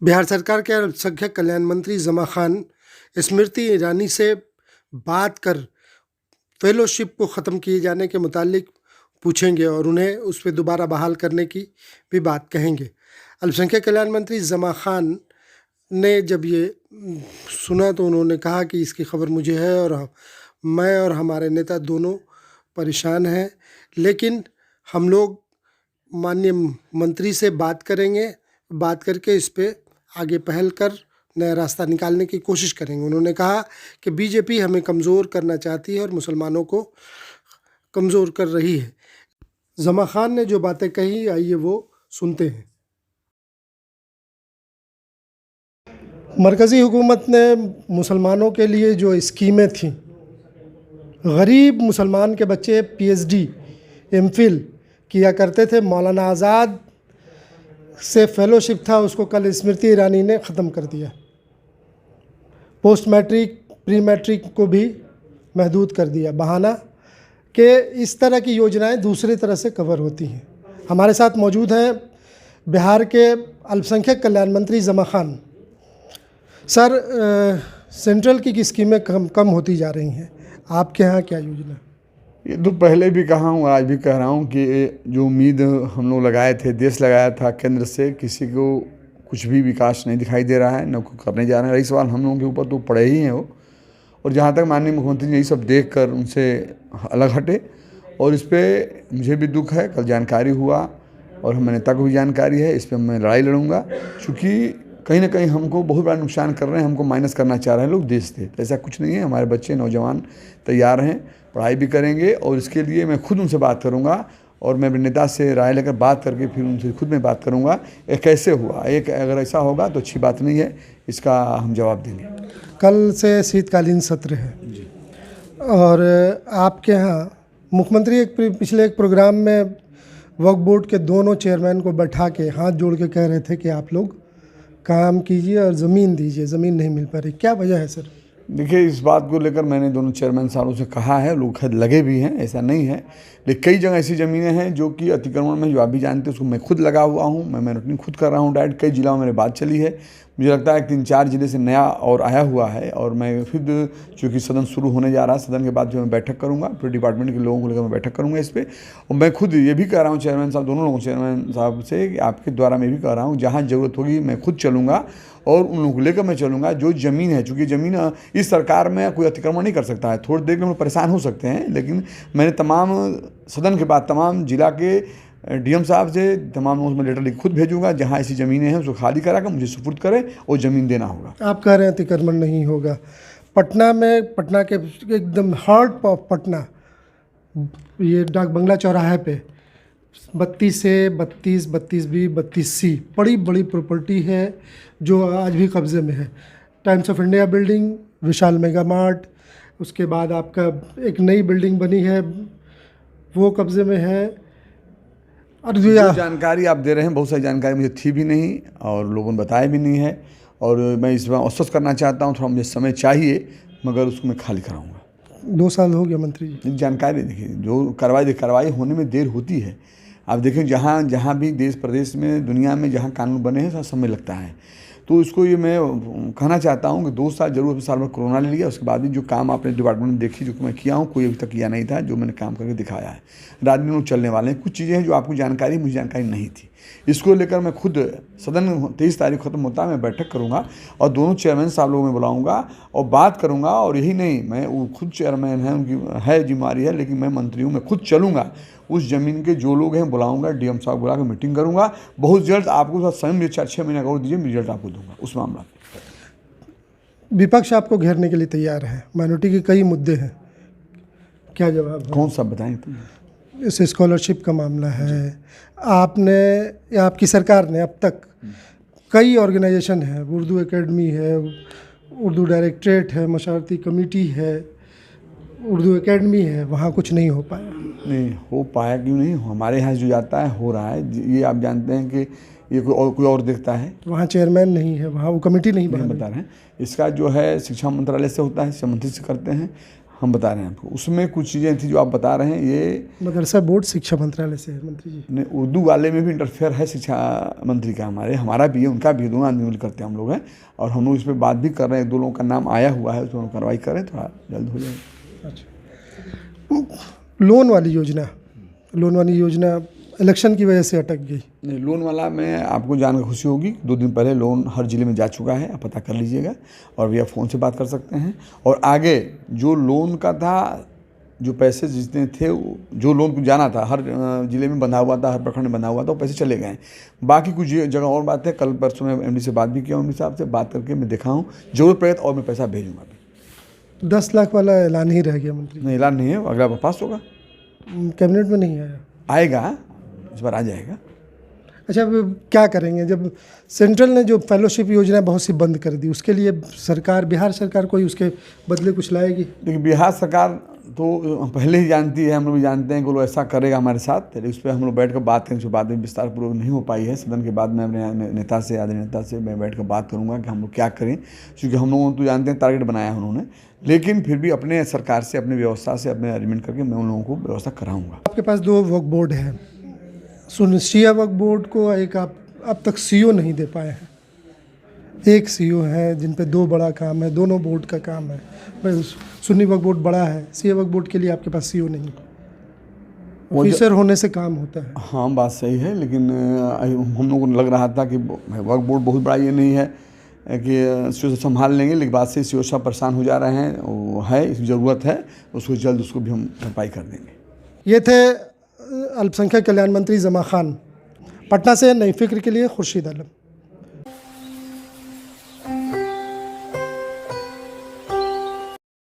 बिहार सरकार के अल्पसंख्यक कल्याण मंत्री जमा खान स्मृति ईरानी से बात कर फेलोशिप को ख़त्म किए जाने के मुतालिक पूछेंगे और उन्हें उस पर दोबारा बहाल करने की भी बात कहेंगे। अल्पसंख्यक कल्याण मंत्री जमा खान ने जब ये सुना तो उन्होंने कहा कि इसकी खबर मुझे है और मैं और हमारे नेता दोनों परेशान हैं, लेकिन हम लोग माननीय मंत्री से बात करेंगे, बात करके इस पे आगे पहल कर नया रास्ता निकालने की कोशिश करेंगे। उन्होंने कहा कि बीजेपी हमें कमज़ोर करना चाहती है और मुसलमानों को कमज़ोर कर रही है। जमा खान ने जो बातें कही, आइए वो सुनते हैं। मरकज़ी हुकूमत ने मुसलमानों के लिए जो स्कीमें थीं, गरीब मुसलमान के बच्चे पीएचडी एमफिल किया करते थे, मौलाना आज़ाद से फेलोशिप था, उसको कल स्मृति ईरानी ने ख़त्म कर दिया। पोस्ट मैट्रिक प्री मैट्रिक को भी महदूद कर दिया, बहाना कि इस तरह की योजनाएं दूसरी तरह से कवर होती हैं। हमारे साथ मौजूद हैं बिहार के अल्पसंख्यक कल्याण मंत्री जमा खान। सर, सेंट्रल की स्कीमें कम होती जा रही हैं, आपके यहाँ क्या योजना? ये तो पहले भी कहा हूँ, आज भी कह रहा हूँ कि जो उम्मीद हम लोग लगाए थे, देश लगाया था केंद्र से, किसी को कुछ भी विकास नहीं दिखाई दे रहा है, न कुछ करने जा रहे हैं। रही सवाल हम लोगों के ऊपर तो पड़े ही हैं वो। और जहाँ तक माननीय मुख्यमंत्री यही सब देख कर उनसे अलग हटे, और इस पर मुझे भी दुख है। कल जानकारी हुआ और हमारे नेता को भी जानकारी है, इस पर मैं लड़ाई लड़ूंगा, क्योंकि कहीं ना कहीं हमको बहुत बड़ा नुकसान कर रहे हैं, हमको माइनस करना चाह रहे हैं लोग देश से। ऐसा कुछ नहीं है, हमारे बच्चे नौजवान तैयार हैं, पढ़ाई भी करेंगे, और इसके लिए मैं खुद उनसे बात करूंगा और मैं अपने नेता से राय लेकर बात करके फिर उनसे खुद में बात करूंगा ये कैसे हुआ। एक अगर ऐसा होगा तो अच्छी बात नहीं है, इसका हम जवाब देंगे। कल से शीतकालीन सत्र है और आपके यहाँ मुख्यमंत्री पिछले एक प्रोग्राम में वक्फ बोर्ड के दोनों चेयरमैन को बैठा के हाथ जोड़ के कह रहे थे कि आप लोग काम कीजिए और ज़मीन दीजिए, ज़मीन नहीं मिल पा रही, क्या वजह है सर? देखिए, इस बात को लेकर मैंने दोनों चेयरमैन साहबों से कहा है, लोग खैर लगे भी हैं, ऐसा नहीं है, लेकिन कई जगह ऐसी ज़मीनें हैं जो कि अतिक्रमण में, जो आप भी जानते हैं, उसको मैं खुद लगा हुआ हूँ, मैं मॉनिटरिंग खुद कर रहा हूँ डायरेक्ट। कई जिलों में मेरी बात चली है, मुझे लगता है 3-4 जिले से नया और आया हुआ है। और मैं खुद, चूँकि सदन शुरू होने जा रहा है, सदन के बाद जो मैं बैठक करूँगा, पूरे डिपार्टमेंट के लोगों को लेकर मैं बैठक करूँगा इस पर। और मैं खुद ये भी कह रहा हूँ चेयरमैन साहब, दोनों लोगों चेयरमैन साहब से, कि आपके द्वारा मैं भी कह रहा हूँ, जहाँ ज़रूरत होगी मैं खुद चलूँगा और उन लोगों को लेकर मैं चलूँगा। जो ज़मीन है, चूँकि ज़मीन इस सरकार में कोई अतिक्रमण नहीं कर सकता है, थोड़ी देर में लोग परेशान हो सकते हैं, लेकिन मैंने तमाम सदन के बाद तमाम जिला के डीएम साहब से तमाम लोगों में लेटर लिख खुद भेजूंगा, जहाँ ऐसी ज़मीनें हैं उसको खाली कराकर मुझे सुपुर्द करें और ज़मीन देना होगा। आप कह रहे हैं अतिक्रमण नहीं होगा। पटना में, पटना के एकदम हार्ट ऑफ पटना, ये डाक बंगला चौराहे पे 32 से 32, 32B, 32C बड़ी बड़ी प्रॉपर्टी है जो आज भी कब्ज़े में है। Times of India building, Vishal mega mart, उसके बाद आपका एक नई बिल्डिंग बनी है वो कब्ज़े में है। और जो जानकारी आप दे रहे हैं, बहुत सारी जानकारी मुझे थी भी नहीं और लोगों ने बताया भी नहीं है, और मैं इस बार आश्वस्त करना चाहता हूँ, थोड़ा मुझे समय चाहिए, मगर उसको मैं खाली कराऊंगा। 2 साल हो गया मंत्री जी। जानकारी देखिए, जो कार्रवाई होने में देर होती है। आप देखें, जहाँ भी देश प्रदेश में, दुनिया में जहाँ कानून बने हैं, समय लगता है। तो इसको ये मैं कहना चाहता हूँ कि 2 साल जरूर, साल भर कोरोना ले लिया, उसके बाद भी जो काम आपने डिपार्टमेंट में देखी, जो कि मैं किया हूँ, कोई अभी तक किया नहीं था, जो मैंने काम करके दिखाया है। राजनीति में चलने वाले हैं, कुछ चीज़ें हैं जो आपको जानकारी, मुझे जानकारी नहीं थी। इसको लेकर मैं खुद, सदन में 23 तारीख खत्म होता है, मैं बैठक करूँगा और दोनों चेयरमैन साहब लोगों में बुलाऊँगा और बात करूँगा। और यही नहीं, मैं वो खुद चेयरमैन हैं, उनकी है जिम्मेदारी है, लेकिन मैं मंत्री हूँ, मैं खुद चलूँगा, उस ज़मीन के जो लोग हैं बुलाऊंगा, डीएम साहब बुला कर मीटिंग करूंगा। बहुत जल्द आपको समय मुझे 4-6 महीने का और दीजिए, रिजल्ट आपको दूंगा उस मामला में। विपक्ष आपको घेरने के लिए तैयार है, माइनॉरिटी के कई मुद्दे हैं, क्या जवाब है? कौन सा बताएं? जैसे स्कॉलरशिप का मामला है, आपने या आपकी सरकार ने अब तक कई ऑर्गेनाइजेशन है, उर्दू एकेडमी है, उर्दू डायरेक्टरेट है, मशावरती कमेटी है, उर्दू एकेडमी है, वहाँ कुछ नहीं हो पाया। नहीं हो पाया, क्यों नहीं? हमारे यहाँ जो जाता है हो रहा है। ये आप जानते हैं कि ये कोई और देखता है, वहाँ चेयरमैन नहीं है, वहाँ वो कमेटी नहीं बता रहे हैं। इसका जो है शिक्षा मंत्रालय से होता है, शिक्षा मंत्री से करते हैं। हम बता रहे हैं आपको, उसमें कुछ चीज़ें थी जो आप बता रहे हैं, ये मदरसा बोर्ड शिक्षा मंत्रालय से है मंत्री जी। ने उर्दू वाले में भी इंटरफेयर है शिक्षा मंत्री का, हमारा भी है, उनका भी है, दोनों आदमी मिल करते हैं हम लोग हैं। और हम लोग इस पर बात भी कर रहे हैं, 2 लोगों का नाम आया हुआ है, उसमें कार्रवाई करें, थोड़ा जल्द हो जाएगा। अच्छा, लोन वाली योजना इलेक्शन की वजह से अटक गई। नहीं, लोन वाला में आपको जानकर खुशी होगी, 2 दिन पहले लोन हर ज़िले में जा चुका है, आप पता कर लीजिएगा और भैया फ़ोन से बात कर सकते हैं। और आगे जो लोन का था, जो पैसे जितने थे, जो लोन को जाना था, हर ज़िले में बंधा हुआ था, हर प्रखंड में बंधा हुआ था, वो पैसे चले गए। बाकी कुछ जगह और बात है, कल परसों में एमडी से बात भी किया, एमडी साहब से बात करके मैं देखा हूँ, ज़रूरत पड़े तो और मैं पैसा भेजूँगा अभी। 10 लाख वाला ऐलान ही रह गया मंत्री। नहीं, ऐलान नहीं है, अगला पास होगा, कैबिनेट में नहीं आया। आएगा, इस बार आ जाएगा। अच्छा, अब क्या करेंगे जब सेंट्रल ने जो फेलोशिप योजना बहुत सी बंद कर दी, उसके लिए बिहार सरकार कोई उसके बदले कुछ लाएगी? देखिए, बिहार सरकार तो पहले ही जानती है, हम लोग भी जानते हैं कि वो लोग ऐसा करेगा हमारे साथ, लेकिन उस पर हम लोग बैठ कर बात करें, जो बात में विस्तार पूर्वक नहीं हो पाई है। सदन के बाद मैं अपने नेता से, आदरणीय नेता से मैं बैठ कर बात करूंगा कि हम लोग क्या करें, क्योंकि हम लोगों को तो जानते हैं टारगेट बनाया है उन्होंने, लेकिन फिर भी अपने सरकार से, अपनी व्यवस्था से, अपने अरेंजमेंट करके मैं उन लोगों को व्यवस्था कराऊंगा। आपके पास 2 वक्फ बोर्ड हैं, शिया वक्फ बोर्ड को एक आप अब तक सीओ नहीं दे पाए हैं। एक सीओ है जिन पे 2 बड़ा काम है, दोनों बोर्ड का काम है। सुन्नी वक्फ बोर्ड बड़ा है, शिया वक्फ बोर्ड के लिए आपके पास सीओ नहीं, ऑफिसर होने से काम होता है। हाँ, बात सही है, लेकिन हम लोगों को लग रहा था कि वक्फ बोर्ड बहुत बड़ा ये नहीं है कि सीओ से संभाल लेंगे, लेकिन बात से सीओ साहब परेशान हो जा रहे हैं, वो है, इसकी ज़रूरत है, उसको जल्द उसको भी हम भरपाई कर देंगे। ये थे अल्पसंख्यक कल्याण मंत्री जमा खान। पटना से नई फिक्र के लिए खुर्शीद आलम।